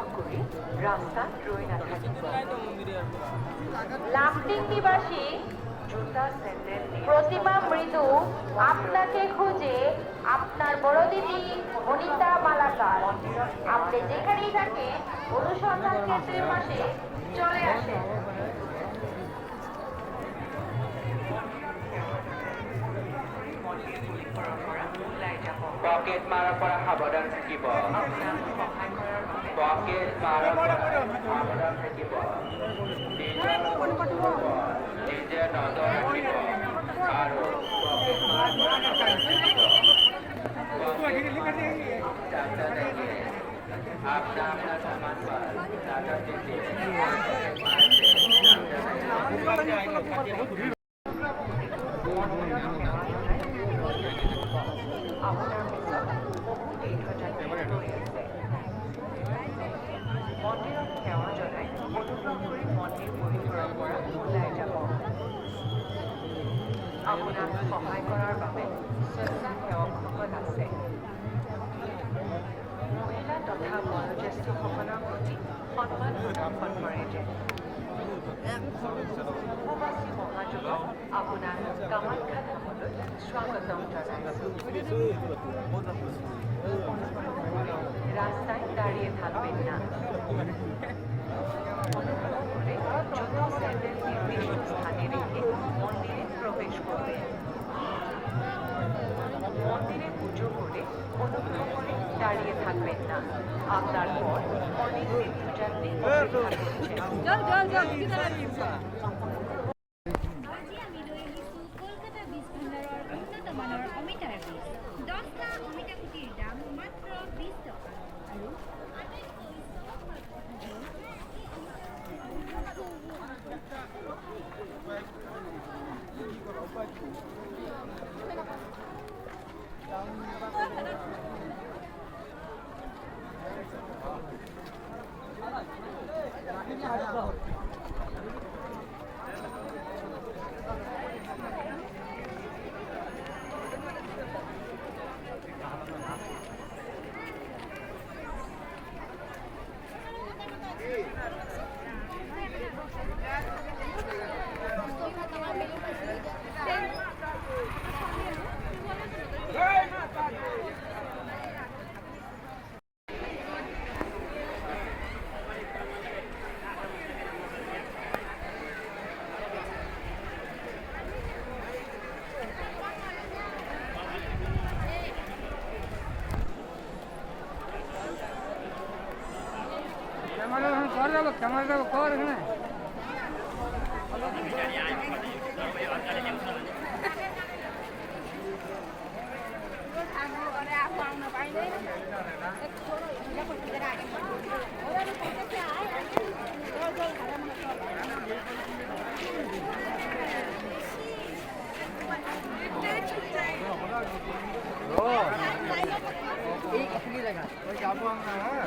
অনুগ্রহ করে রাস্তা রয়ে না থাকিব। লামটিং নিবাসী জুতা স্যান্ডেল প্রতিমা মৃদু আপনাকে খুঁজে আপনার বড় দিদি অনিতা মালাকার আপনি যেখানেই থাকেন অনুসন্ধান কেন্দ্রের পাশে চলে আসেন। পকেট মারার পর সাবধান থাকিব। পকেট মারার পর সাবধান থাকিব। নিজে নজর ৰাখিব আৰু পকেট মাৰাৰ পৰা সাবধান থাকিব। টাটা देखिए अपना अपना सामान पर टाटा देखिए মন্দিৰত সেৱা জনাই অনুগ্ৰহ কৰি মন্দিৰ পৰিসৰৰ পৰা ওলাই যাব। আপোনাক সহায় কৰাৰ বাবে স্বেচ্ছাসেৱকসকল আছে। মহিলা তথা বয়োজ্যেষ্ঠসকলৰ প্ৰতি সন্মান প্ৰদৰ্শন কৰে যে উপবাসী মহাযোগক আপোনাক কামাখ্যা ধামলৈ স্বাগতম জনাইছোঁ। রাস্তায় দাঁড়িয়ে থাকবেন না। অনুগ্রহ করে জুতো স্যান্ডেল নির্দিষ্ট স্থানে রেখে মন্দিরে প্রবেশ করবেন। মন্দিরে পুজো করে অনুগ্রহ করে দাঁড়িয়ে থাকবেন না। আপনার পর অনেক তীর্থযাত্রী কলকাতা বীজ ভাণ্ডাৰৰ উন্নত মানৰ অমিতাৰ বীজ 10টা অমিতা গুটিৰ দাম মাত্ৰ 20 টকা আৰু ক্যামেরা কর এখানে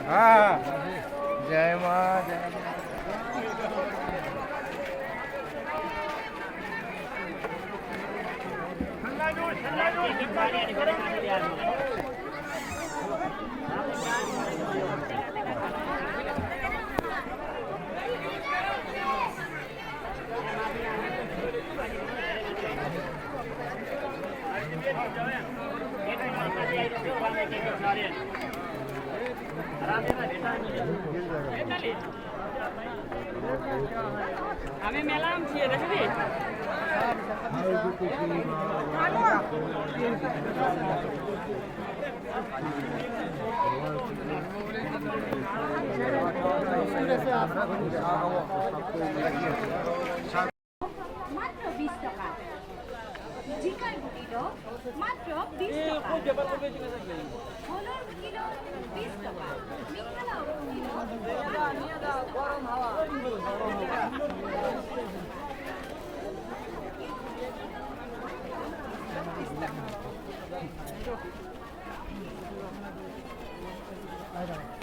हाँ जय माँ जय আমি মেলাম ছিয়ে দেখবি মাত্র 20 টাকা জিকার কিলো মাত্র 20 টাকা হলর কিলো 20 টাকা মিঠালাও কিলো গরম হাওয়া I don't know.